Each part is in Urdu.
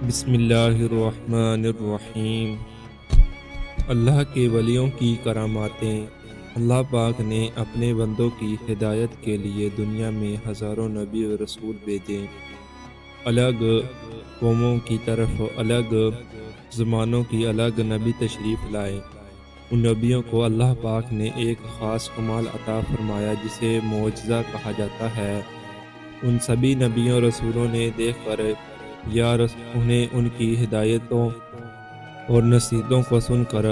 بسم اللہ الرحمن الرحیم۔ اللہ کے ولیوں کی کراماتیں۔ اللہ پاک نے اپنے بندوں کی ہدایت کے لیے دنیا میں ہزاروں نبی و رسول بھیجے، الگ قوموں کی طرف الگ زمانوں کی الگ نبی تشریف لائے۔ ان نبیوں کو اللہ پاک نے ایک خاص کمال عطا فرمایا جسے معجزہ کہا جاتا ہے۔ ان سبھی نبیوں رسولوں نے دیکھ کر انہیں ان کی ہدایتوں اور نصیحتوں کو سن کر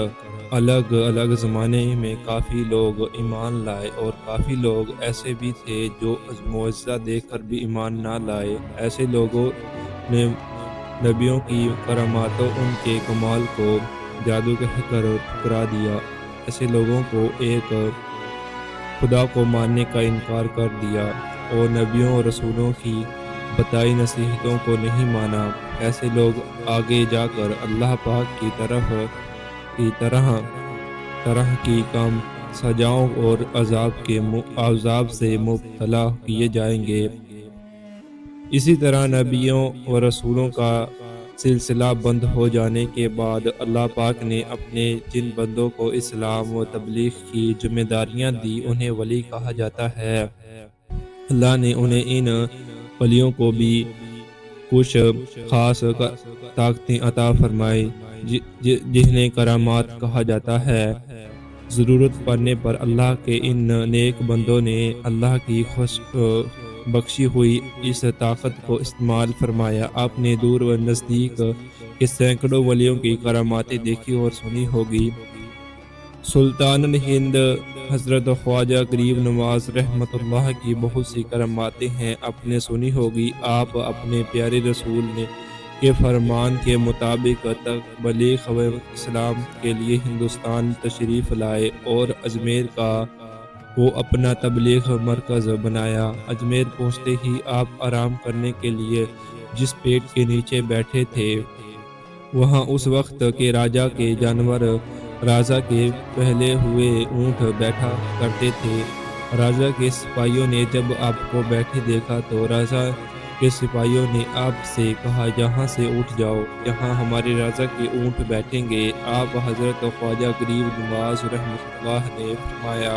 الگ الگ زمانے میں کافی لوگ ایمان لائے، اور کافی لوگ ایسے بھی تھے جو معجزہ دیکھ کر بھی ایمان نہ لائے۔ ایسے لوگوں نے نبیوں کی کراماتوں ان کے کمال کو جادو کہہ کر ٹھکرا دیا۔ ایسے لوگوں کو ایک خدا کو ماننے کا انکار کر دیا اور نبیوں اور رسولوں کی بتائی نصیحتوں کو نہیں مانا۔ ایسے لوگ آگے جا کر اللہ پاک کی طرح کی کم سزاؤں اور عذاب سے مبتلا کیے جائیں گے۔ اسی طرح نبیوں و رسولوں کا سلسلہ بند ہو جانے کے بعد اللہ پاک نے اپنے جن بندوں کو اسلام و تبلیغ کی ذمہ داریاں دی انہیں ولی کہا جاتا ہے۔ اللہ نے انہیں ان ولیوں کو بھی کچھ خاص طاقتیں عطا فرمائی جنہیں کرامات کہا جاتا ہے۔ ضرورت پڑنے پر اللہ کے ان نیک بندوں نے اللہ کی بخشی ہوئی اس طاقت کو استعمال فرمایا۔ آپ نے دور و نزدیک کے سینکڑوں ولیوں کی کراماتیں دیکھی اور سنی ہوگی۔ سلطان ہند حضرت خواجہ غریب نواز رحمۃ اللہ کی بہت سی کراماتیں ہیں، آپ نے سنی ہوگی۔ آپ اپنے پیارے رسول کے فرمان کے مطابق تبلیغ و اسلام کے لیے ہندوستان تشریف لائے اور اجمیر کو اپنا تبلیغ مرکز بنایا۔ اجمیر پہنچتے ہی آپ آرام کرنے کے لیے جس پیڑ کے نیچے بیٹھے تھے وہاں اس وقت کے راجا کے جانور راجا کے پہلے ہوئے اونٹ بیٹھا کرتے تھے۔ راجا کے سپاہیوں نے جب آپ کو بیٹھے دیکھا تو راجا کے سپاہیوں نے آپ سے کہا، یہاں سے اٹھ جاؤ، یہاں ہمارے راجا کے اونٹ بیٹھیں گے۔ آپ حضرت خواجہ غریب نواز رحمۃ اللہ نے فرمایا،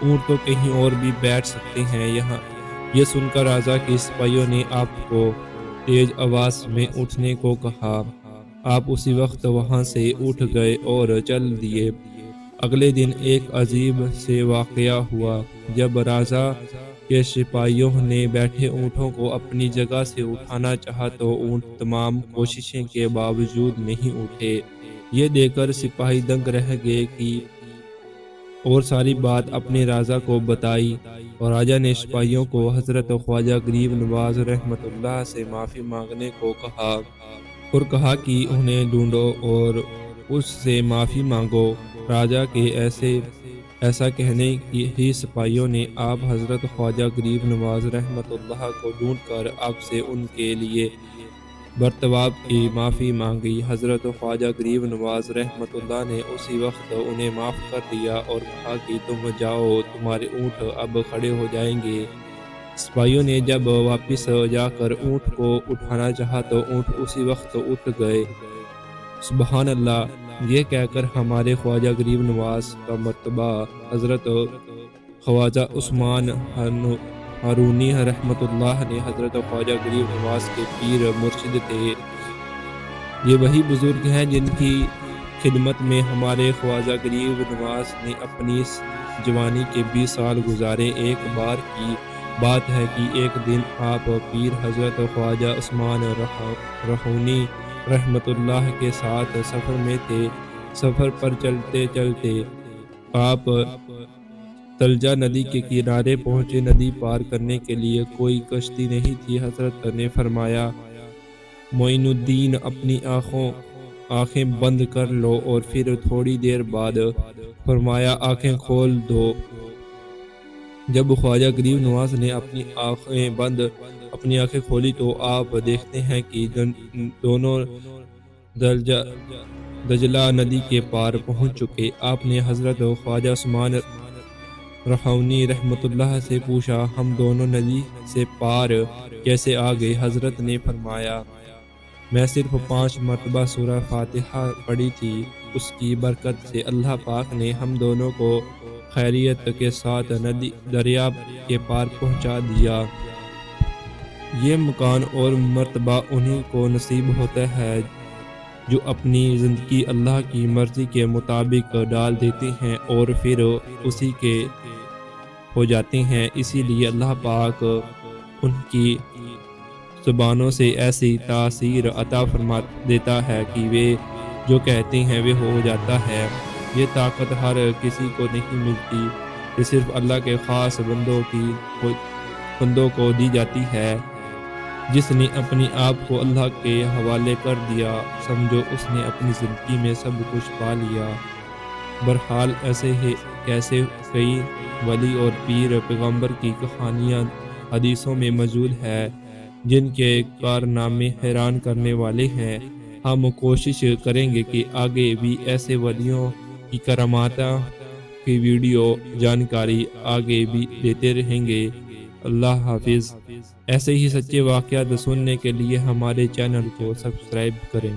اونٹ تو کہیں اور بھی بیٹھ سکتے ہیں یہاں۔ یہ سن کر راجا کے سپاہیوں نے آپ کو تیز آواز میں اٹھنے کو کہا۔ آپ اسی وقت وہاں سے اٹھ گئے اور چل دیے۔ اگلے دن ایک عجیب سے واقعہ ہوا۔ جب راجا کے سپاہیوں نے بیٹھے اونٹوں کو اپنی جگہ سے اٹھانا چاہا تو اونٹ تمام کوششیں کے باوجود نہیں اٹھے۔ یہ دیکھ کر سپاہی دنگ رہ گئے اور ساری بات اپنے راجا کو بتائی، اور راجا نے سپاہیوں کو حضرت خواجہ غریب نواز رحمۃ اللہ سے معافی مانگنے کو کہا اور کہا کہ انہیں ڈھونڈو اور اس سے معافی مانگو۔ راجا کے ایسا کہنے کی ہی سپاہیوں نے آپ حضرت خواجہ غریب نواز رحمۃ اللہ کو ڈھونڈ کر آپ سے ان کے لیے برتواب کی معافی مانگی۔ حضرت خواجہ غریب نواز رحمۃ اللہ نے اسی وقت انہیں معاف کر دیا اور کہا کہ تم جاؤ، تمہارے اونٹ اب کھڑے ہو جائیں گے۔ سپاہیوں نے جب واپس جا کر اونٹ کو اٹھانا چاہا تو اونٹ اسی وقت اٹھ گئے۔ سبحان اللہ! یہ کہہ کر ہمارے خواجہ غریب نواز کا مرتبہ حضرت خواجہ عثمان ہارونی رحمۃ اللہ نے حضرت خواجہ غریب نواز کے پیر مرشد تھے۔ یہ وہی بزرگ ہیں جن کی خدمت میں ہمارے خواجہ غریب نواز نے اپنی جوانی کے 20 سال گزارے۔ ایک بار کی بات ہے کہ ایک دن آپ پیر حضرت خواجہ عثمان ہارونی رحمۃ اللہ کے ساتھ سفر میں تھے۔ سفر پر چلتے چلتے آپ تلجا ندی کے کنارے پہنچے۔ ندی پار کرنے کے لیے کوئی کشتی نہیں تھی۔ حضرت نے فرمایا، معین الدین اپنی آنکھیں بند کر لو، اور پھر تھوڑی دیر بعد فرمایا، آنکھیں کھول دو۔ جب خواجہ غریب نواز نے اپنی آنکھیں کھولی تو آپ دیکھتے ہیں کہ دونوں دجلہ ندی کے پار پہنچ چکے۔ آپ نے حضرت خواجہ عثمان ہارونی رحمۃ اللہ سے پوچھا، ہم دونوں ندی سے پار کیسے آ گئے؟ حضرت نے فرمایا، میں صرف 5 مرتبہ سورہ فاتحہ پڑھی تھی، اس کی برکت سے اللہ پاک نے ہم دونوں کو خیریت کے ساتھ ندی دریا کے پار پہنچا دیا۔ یہ مکان اور مرتبہ انہی کو نصیب ہوتا ہے جو اپنی زندگی اللہ کی مرضی کے مطابق ڈال دیتے ہیں اور پھر اسی کے ہو جاتے ہیں۔ اسی لیے اللہ پاک ان کی زبانوں سے ایسی تاثیر عطا فرما دیتا ہے کہ وہ جو کہتے ہیں وہ ہو جاتا ہے۔ یہ طاقت ہر کسی کو نہیں ملتی، یہ صرف اللہ کے خاص بندوں کو دی جاتی ہے۔ جس نے اپنے آپ کو اللہ کے حوالے کر دیا، سمجھو اس نے اپنی زندگی میں سب کچھ پا لیا۔ بہرحال ایسے ہی کیسے کئی ولی اور پیر پیغمبر کی کہانیاں حدیثوں میں موجود ہے جن کے کارنامے حیران کرنے والے ہیں۔ ہم کوشش کریں گے کہ آگے بھی ایسے ولیوں کی کرامات کی ویڈیو جانکاری آگے بھی دیتے رہیں گے۔ اللہ حافظ۔ ایسے ہی سچے واقعات سننے کے لیے ہمارے چینل کو سبسکرائب کریں۔